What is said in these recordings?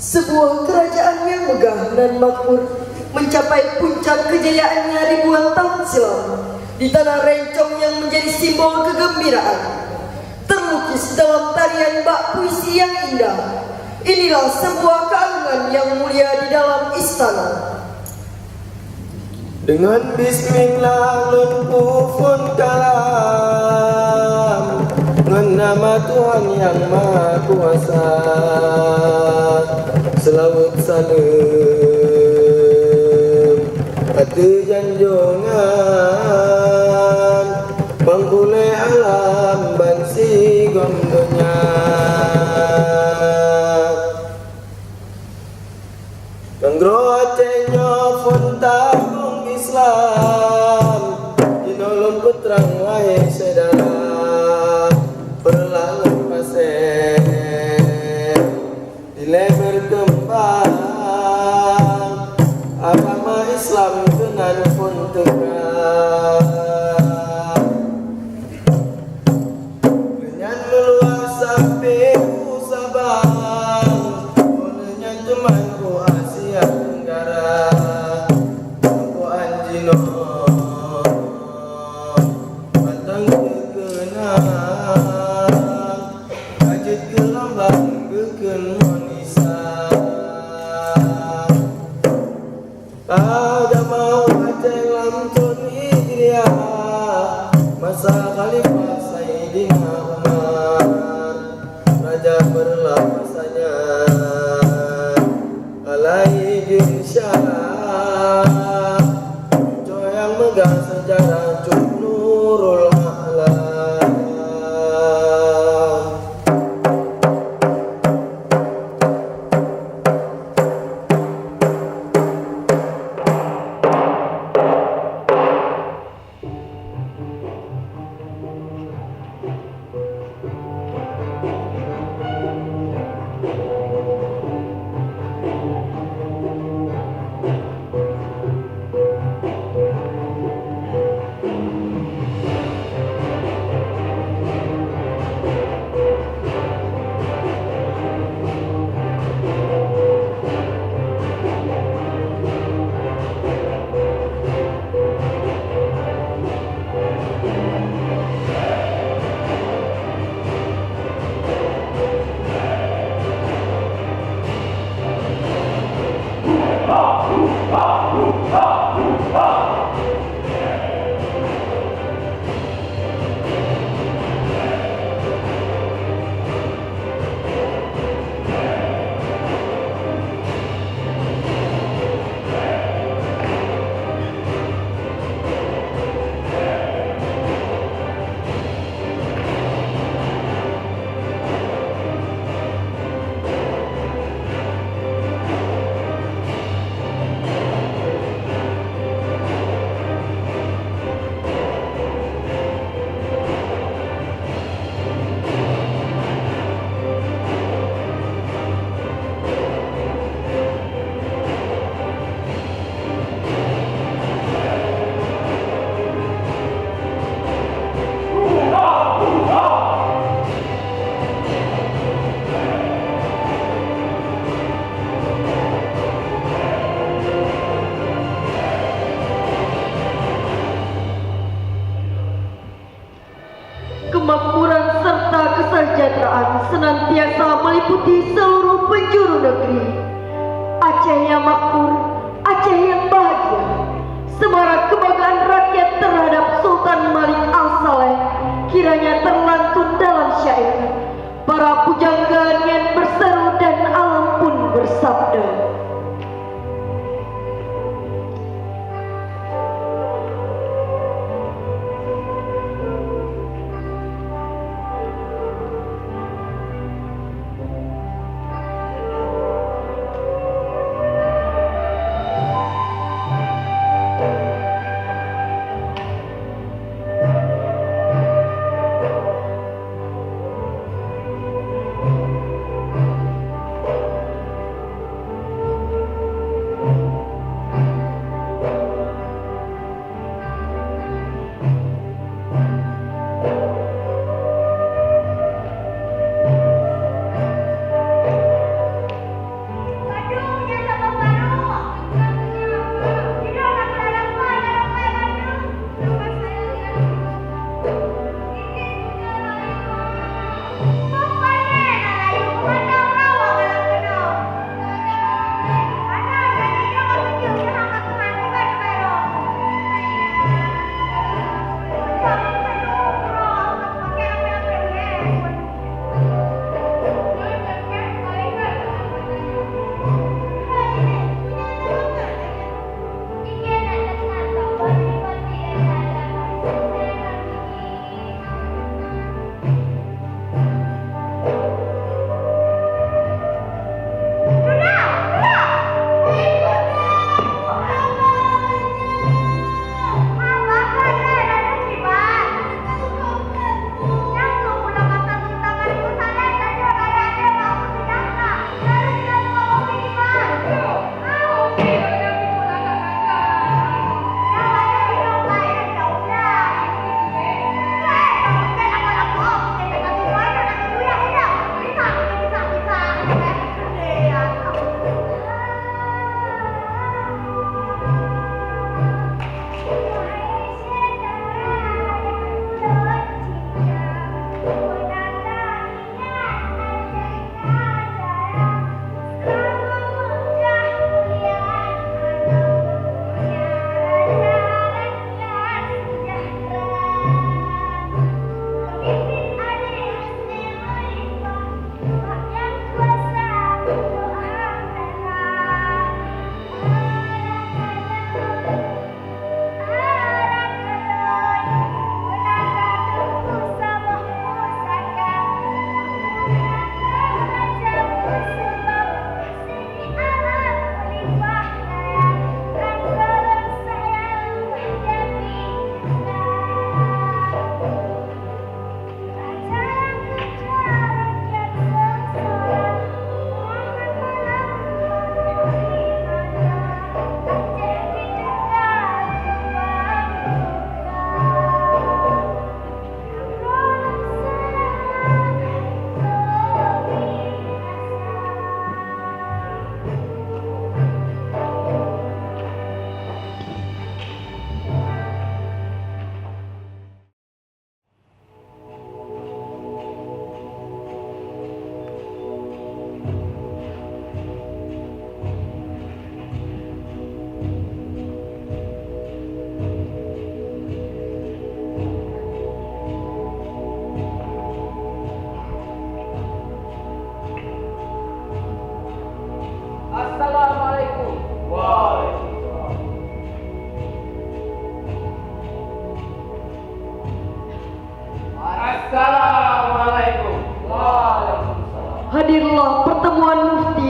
Sebuah kerajaan yang megah dan makmur mencapai puncak kejayaannya ribuan tahun silam di tanah rencong yang menjadi simbol kegembiraan. Terlukis dalam tarian bak puisi yang indah, inilah sebuah keagungan yang mulia di dalam istana. Dengan bismillah lunpufun kalam, dengan nama Tuhan yang Maha Kuasa, selawat salam hati janjungan penggulai alam bansi gomdonya. Penggrocenyo funtabung Islam inolong putrang wahai saudara perlahan pasir nilai berkembang agama Islam dengan pun tegak dengan meluas sampai Sabang olehnya temanku Asia Tenggara aku anjino batang kekenang kajut gelambang keken monisa agama wajah lamtun hijriah masa khalifah Sayyidina Umar raja berlapasanya Alaidin Syah yang megah sejarah Nurul Alam.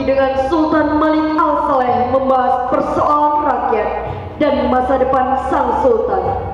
Musti dengan Sultan Malik Al-Saleh membahas persoalan rakyat dan masa depan sang Sultan.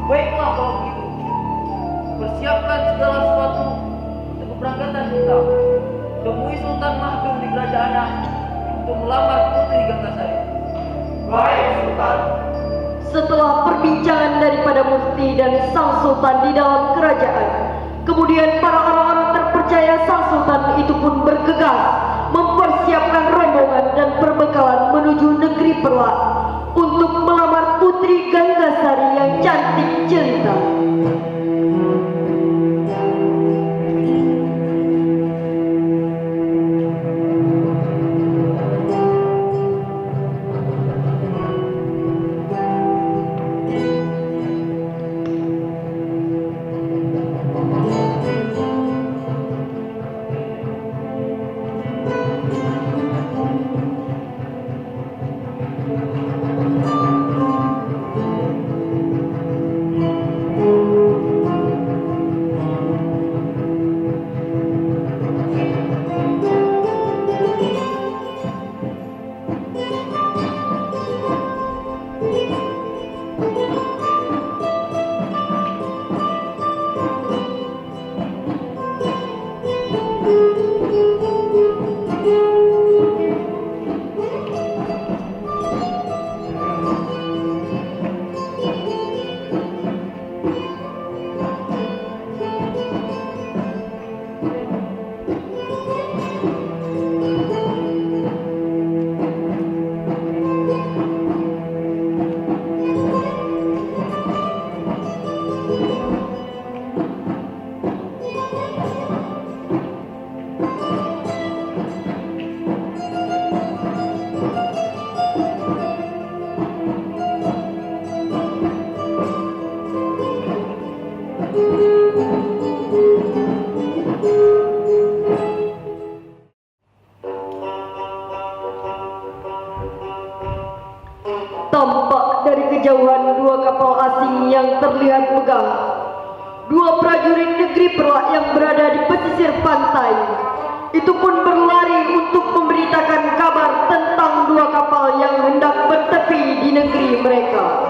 Baiklah kalau begitu, persiapkan segala sesuatu untuk keberangkatan kita. Temui Sultan Mahmud di kerajaan untuk melamar Putri Ganggasari. Baik, Sultan. Setelah perbincangan daripada Musti dan sang Sultan di dalam kerajaan, kemudian para orang-orang terpercaya sang Sultan itu pun bergegas mempersiapkan rombongan dan perbekalan menuju negeri Perlak untuk melamar Putri Ganggasari yang cantik jelita. Tampak dari kejauhan dua kapal asing yang terlihat megah. Dua prajurit negeri Perlak yang berada di pesisir pantai itu pun berlari untuk memberitakan kabar tentang dua kapal yang hendak bertepi di negeri mereka.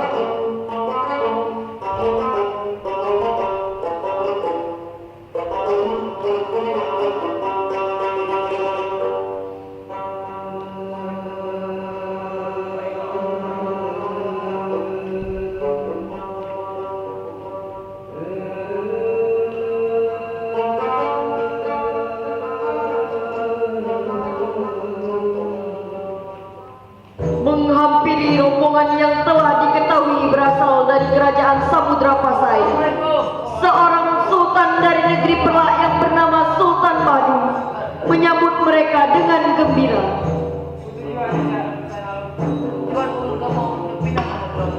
kerajaan Samudra Pasai, seorang sultan dari negeri Pelak yang bernama Sultan Madu menyambut mereka dengan gembira. Tuanku, kamu hendak pindah ke Prabu.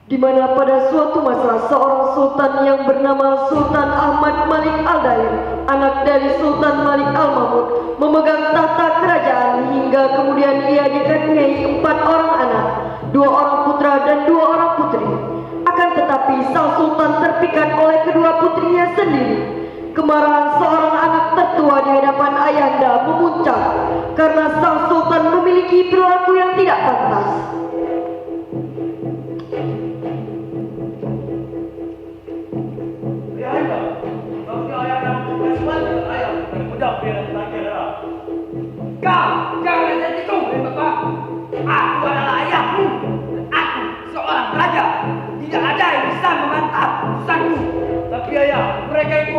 di mana pada suatu masa seorang sultan yang bernama Sultan Ahmad Malik Al-Dair, anak dari Sultan Malik Al-Mahmud, memegang tahta kerajaan hingga kemudian ia dikaruniai 4 orang anak, 2 orang putra dan 2 orang putri. Akan tetapi sang sultan terpikat oleh kedua putrinya sendiri. Kemarahan seorang anak tertua di hadapan ayahanda memuncak karena sang sultan memiliki perilaku yang tidak pantas.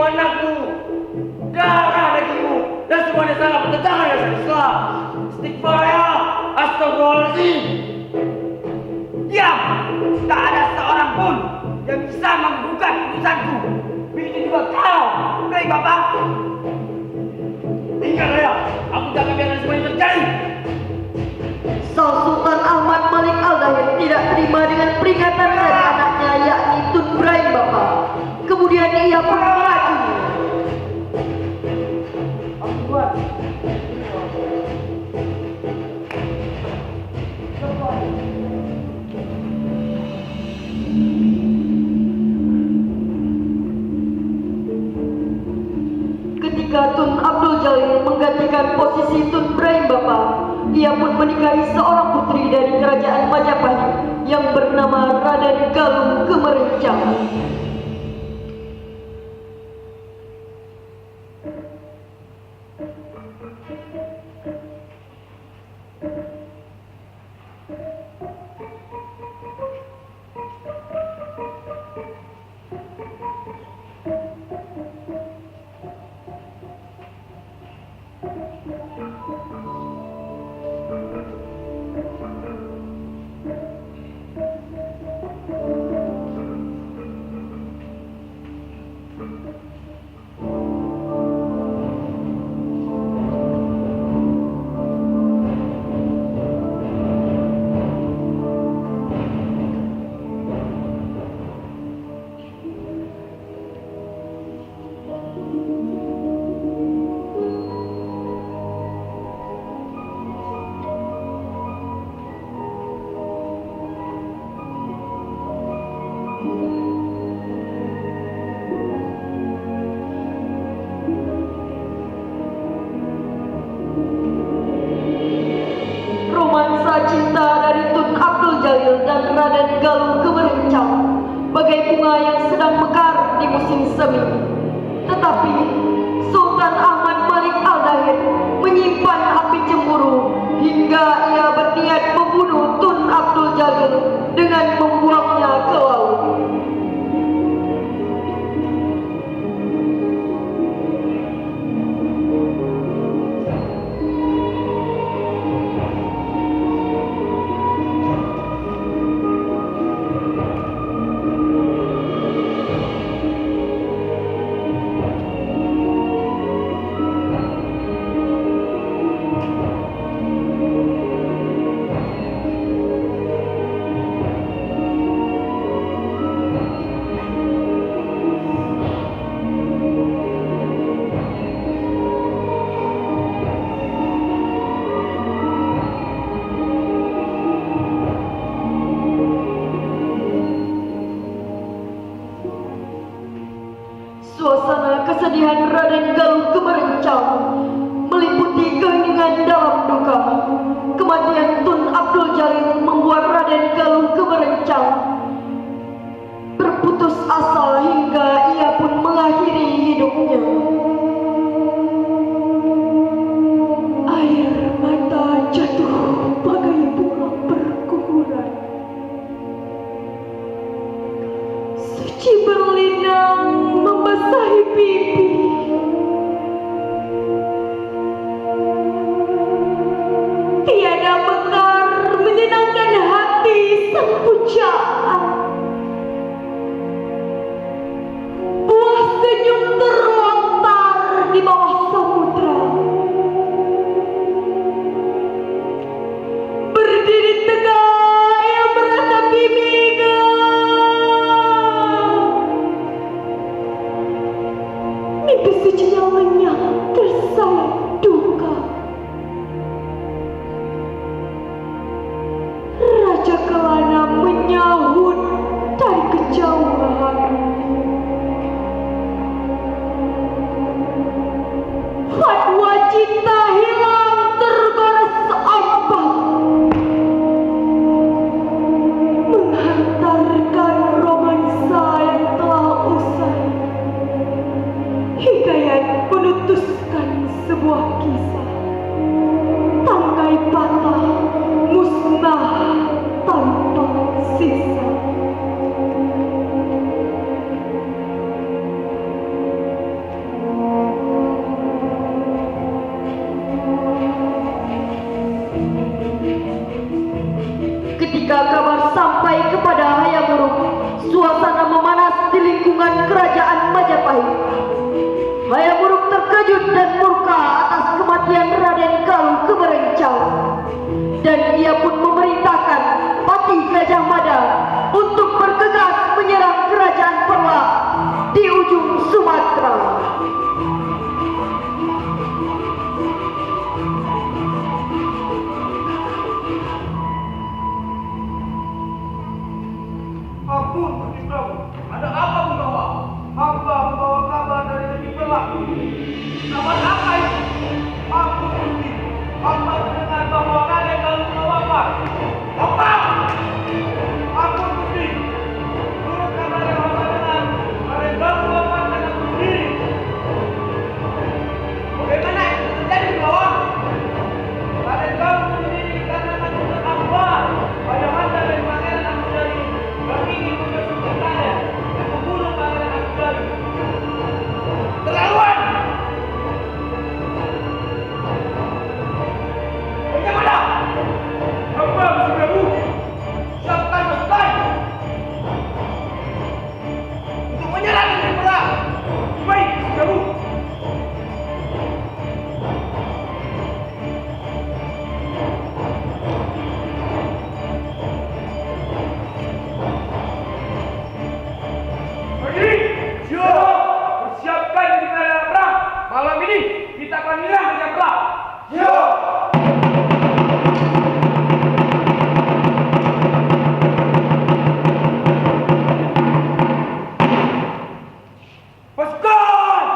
anakmu, darah dagingmu, dan semuanya sangat bertentangan dengan Islam. Istighfar ya, astagfirullahaladzim. Diam, tak ada seorang pun yang bisa menggugat putusanku. Begitu juga kau, baik bapak. Tinggal ya, aku tak akan biarkan semuanya terjadi. Sang Sultan Ahmad Malik Al-Dahir tidak terima dengan peringatan dari anaknya, yakni Tun Ibrahim Bapa. Kemudian ia pun mengacungi. Ketika Tun Abdul Jalil menggantikan posisi Tun Ibrahim Bapa, ia pun menikahi seorang putri dari kerajaan Majapahit yang bernama Raden Galung Kemerencang. Cinta dari Tun Abdul Jalil dan Raden Galung Kemerencang bagai bunga yang sedang mekar di musim semi. Tetapi Sultan Ahmad Malik Al-Dahir menyimpan api cemburu hingga ia berniat membunuh Tun Abdul Jalil dengan membuangnya ke laut. Suasana kesedihan Raden Galung Kemerencang meliputi keheningan dalam duka. Kematian Tun Abdul Jalil membuat Raden Galung Kemerencang berputus asa hingga ia pun mengakhiri hidupnya. Air mata jatuh bagai bunga berguguran. Suci berlinang membasahi pipi. Tiada mekar menyenangkan hati sang pujaan. Buah senyum terlontar di bawah samudra. Berdiri tegak ia meratapi Mega. Mimpi sucinya lenyap tersayat duka. Raja Kelana menyahut dari kejauhan. Fatwa cinta hilang tergores ombak, menghantarkan romansa yang telah usai. Hikayat menutuskan sebuah kisah. Tangkai patah, musnah tanpa sisa. Ketika kabar sampai kepada Hayam Wuruk, suasana memanas di lingkungan kerajaan Majapahit. Hayam Wuruk terkejut dan murka atas kematian Raden Kalu Keberencau, dan ia pun memerintahkan Patih Gajah Mada untuk bergegas menyerang kerajaan Perlak di ujung Sumatera. Ampun, Gusti Prabu. Ada apa membawa? Hamba membawa kabar dari negeri Perlak. Kabar apa itu? Ampun, Gusti. Hamba mendengar bahwa Raden Kalu wafat. Apa? Ampun, Gusti. Menurut kabar yang hamba dengar, Raden Kalu wafat karena bunuh diri. Bagaimana itu terjadi di bawah? Raden Kalu bunuh diri karena menurut hamba, Ayahanda dan Pangeran Amugdali ingin membersihkan Raden dan membunuh Pangeran Amugdali. Terlaluan! Bagaimana? Hamba Gusti Prabu siapkan pasukan untuk menyerang negeri Perlak. Baik, Gusti Prabu. Berdiri! Siap! Persiapkan diri dalam perang. Malam ini kita akan menyerang negeri Perlak. Siap! Pasukan!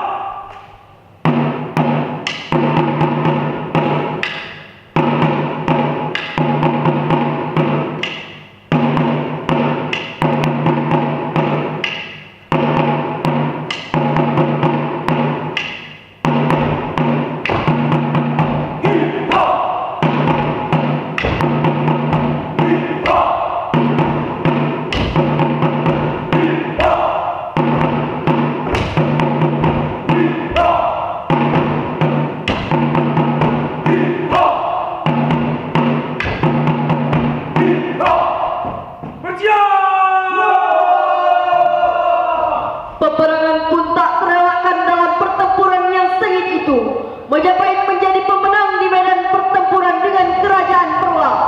Peperangan pun tak terelakkan dalam pertempuran yang sengit itu. Majapahit menjadi pemenang di medan pertempuran dengan kerajaan Perlak.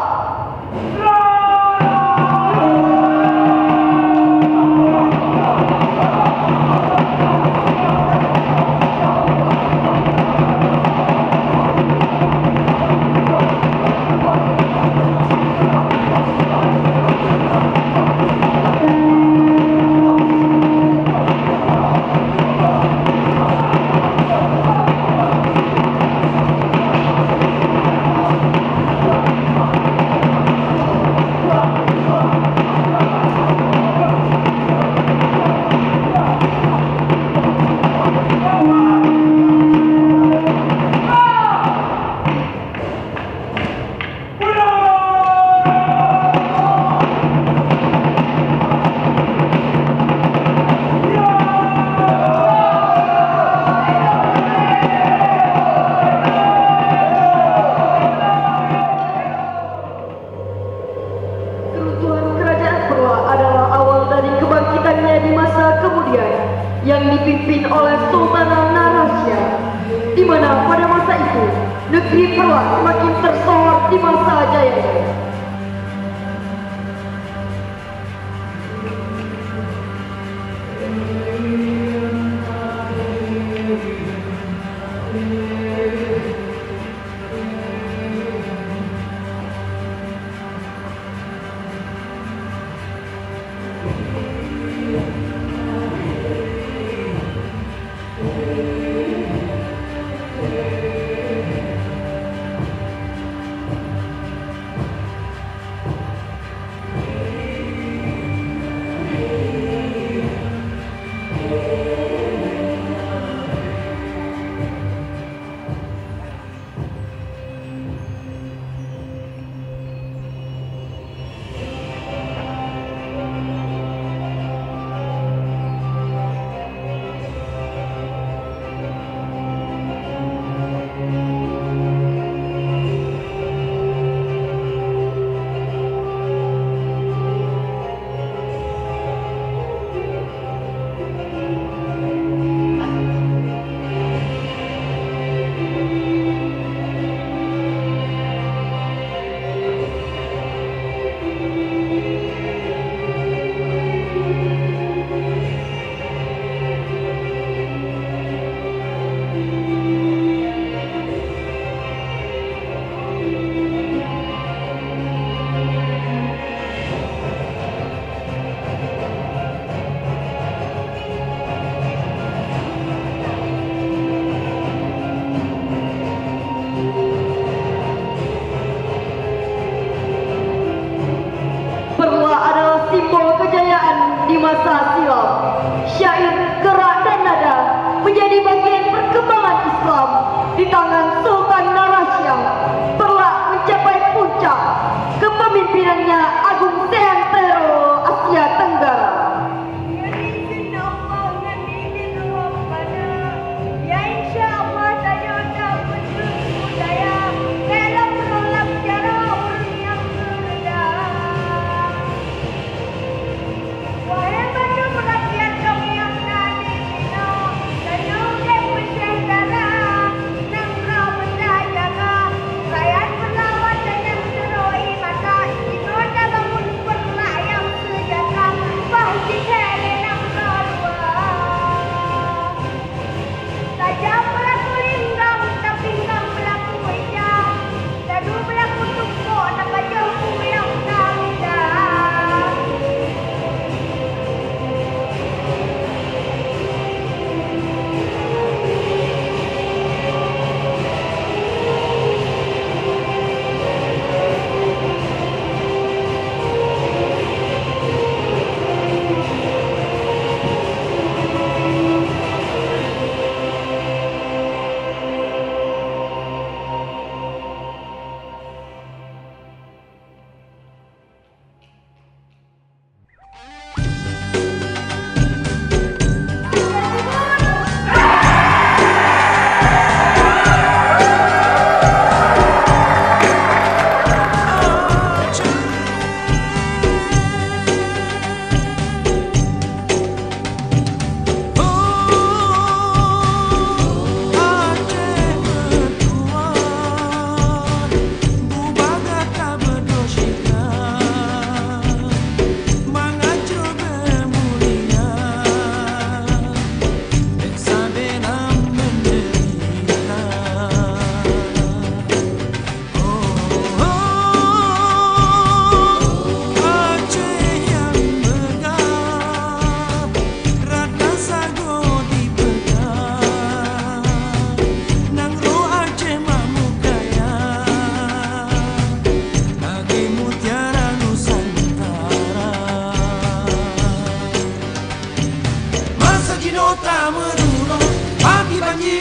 Yang dipimpin oleh Sultan Narasya, di mana pada masa itu negeri Perlak makin tersohor di masa jayanya.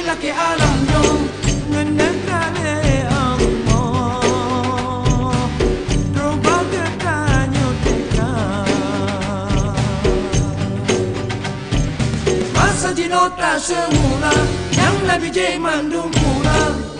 Inilah ke alam dong Ngenegale Allah Droba ketanyo teka Masa jinota semula Yang Nabi J mandung pulang